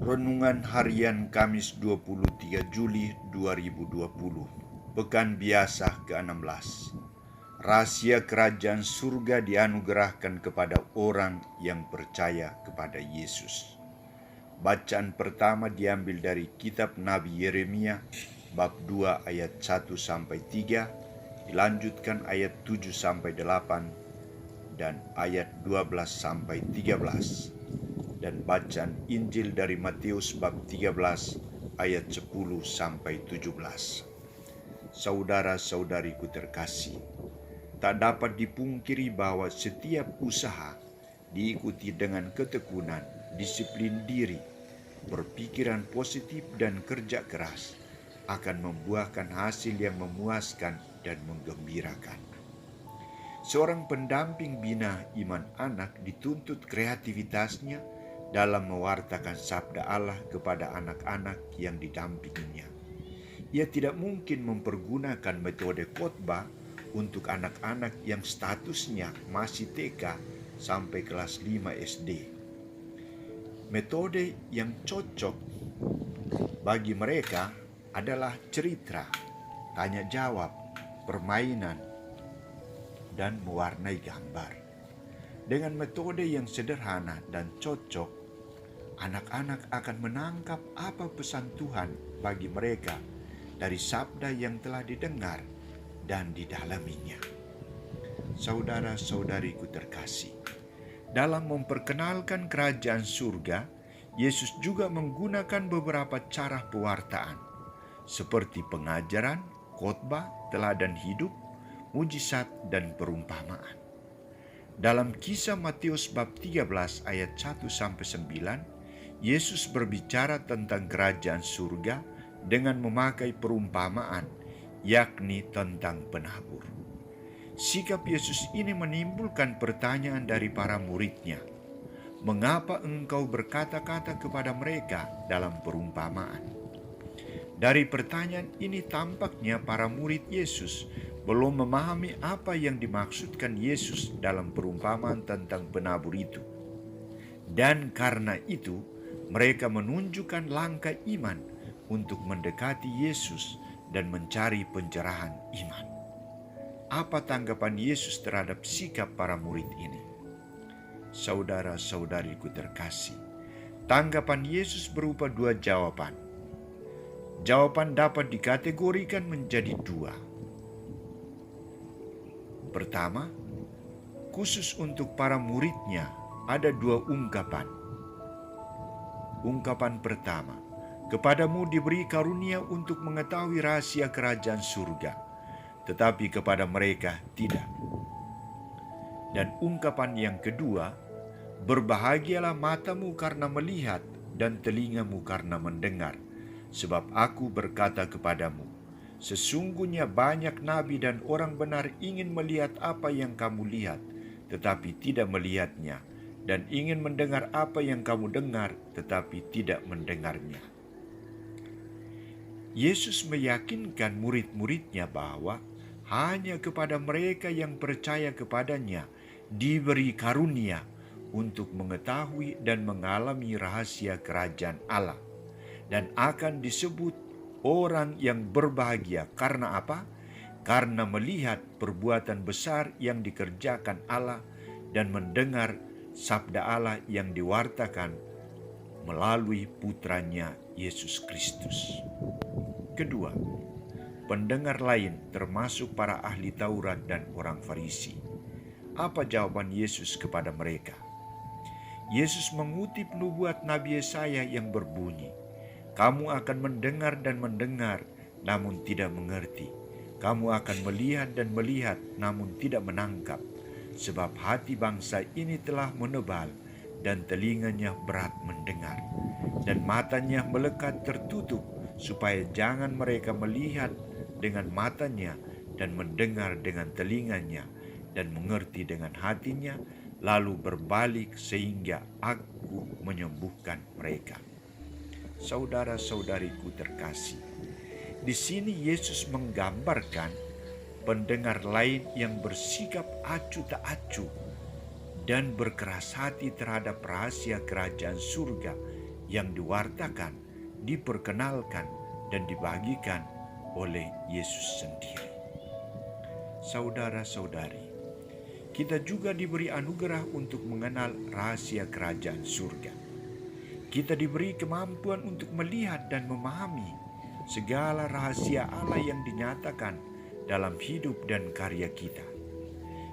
Renungan Harian Kamis 23 Juli 2020, Pekan Biasa ke-16. Rahasia Kerajaan Surga dianugerahkan kepada orang yang percaya kepada Yesus. Bacaan pertama diambil dari kitab Nabi Yeremia, bab 2 ayat 1-3, dilanjutkan ayat 7-8, dan ayat 12-13. Dan bacaan Injil dari Matius bab 13 ayat 10-17. Saudara-saudariku terkasih, tak dapat dipungkiri bahwa setiap usaha diikuti dengan ketekunan, disiplin diri, berpikiran positif dan kerja keras akan membuahkan hasil yang memuaskan dan menggembirakan. Seorang pendamping bina iman anak dituntut kreativitasnya dalam mewartakan sabda Allah kepada anak-anak yang didampinginya. Ia tidak mungkin mempergunakan metode khotbah untuk anak-anak yang statusnya masih TK sampai kelas 5 SD. Metode yang cocok bagi mereka adalah cerita, tanya jawab, permainan, dan mewarnai gambar. Dengan metode yang sederhana dan cocok, anak-anak akan menangkap apa pesan Tuhan bagi mereka dari sabda yang telah didengar dan didalaminya. Saudara-saudariku terkasih, dalam memperkenalkan kerajaan surga, Yesus juga menggunakan beberapa cara pewartaan, seperti pengajaran, khotbah, teladan hidup, mujizat, dan perumpamaan. Dalam kisah Matius bab 13 ayat 1-9, Yesus berbicara tentang kerajaan surga dengan memakai perumpamaan, yakni tentang penabur. Sikap Yesus ini menimbulkan pertanyaan dari para muridnya. Mengapa engkau berkata-kata kepada mereka dalam perumpamaan? Dari pertanyaan ini tampaknya para murid Yesus belum memahami apa yang dimaksudkan Yesus dalam perumpamaan tentang penabur itu. Dan karena itu, mereka menunjukkan langkah iman untuk mendekati Yesus dan mencari pencerahan iman. Apa tanggapan Yesus terhadap sikap para murid ini? Saudara-saudariku terkasih, tanggapan Yesus berupa dua jawaban. Jawaban dapat dikategorikan menjadi dua. Pertama, khusus untuk para muridnya ada dua ungkapan. Ungkapan pertama, kepadamu diberi karunia untuk mengetahui rahasia kerajaan surga, tetapi kepada mereka tidak. Dan ungkapan yang kedua, berbahagialah matamu karena melihat dan telingamu karena mendengar, sebab aku berkata kepadamu, sesungguhnya banyak nabi dan orang benar ingin melihat apa yang kamu lihat, tetapi tidak melihatnya, dan ingin mendengar apa yang kamu dengar, tetapi tidak mendengarnya. Yesus meyakinkan murid-muridnya bahwa hanya kepada mereka yang percaya kepadanya diberi karunia untuk mengetahui dan mengalami rahasia kerajaan Allah, dan akan disebut orang yang berbahagia. Karena apa? Karena melihat perbuatan besar yang dikerjakan Allah dan mendengar sabda Allah yang diwartakan melalui putranya Yesus Kristus. Kedua, pendengar lain termasuk para ahli Taurat dan orang Farisi. Apa jawaban Yesus kepada mereka? Yesus mengutip nubuat Nabi Yesaya yang berbunyi, kamu akan mendengar dan mendengar, namun tidak mengerti. Kamu akan melihat dan melihat, namun tidak menangkap. Sebab hati bangsa ini telah menebal, dan telinganya berat mendengar, dan matanya melekat tertutup, supaya jangan mereka melihat dengan matanya, dan mendengar dengan telinganya, dan mengerti dengan hatinya, lalu berbalik sehingga aku menyembuhkan mereka. Saudara-saudariku terkasih, di sini Yesus menggambarkan pendengar lain yang bersikap acuh tak acuh dan berkeras hati terhadap rahasia kerajaan surga yang diwartakan, diperkenalkan, dan dibagikan oleh Yesus sendiri. Saudara-saudari, kita juga diberi anugerah untuk mengenal rahasia kerajaan surga. Kita diberi kemampuan untuk melihat dan memahami segala rahasia Allah yang dinyatakan dalam hidup dan karya kita.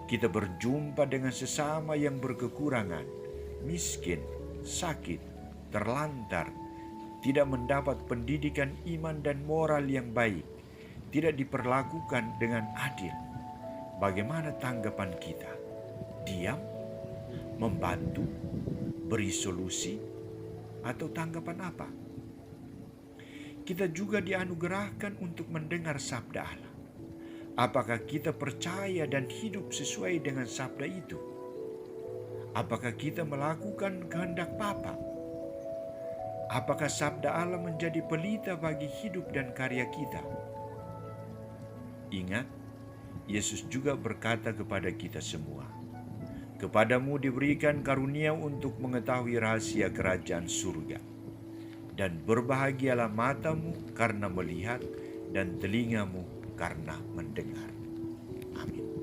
Kita berjumpa dengan sesama yang berkekurangan, miskin, sakit, terlantar, tidak mendapat pendidikan iman dan moral yang baik, tidak diperlakukan dengan adil. Bagaimana tanggapan kita? Diam, membantu, beri solusi, atau tanggapan apa? Kita juga dianugerahkan untuk mendengar sabda Allah. Apakah kita percaya dan hidup sesuai dengan sabda itu? Apakah kita melakukan kehendak Bapa? Apakah sabda Allah menjadi pelita bagi hidup dan karya kita? Ingat, Yesus juga berkata kepada kita semua, "Kepadamu diberikan karunia untuk mengetahui rahasia kerajaan surga. Dan berbahagialah matamu karena melihat dan telingamu karena mendengar." Amin.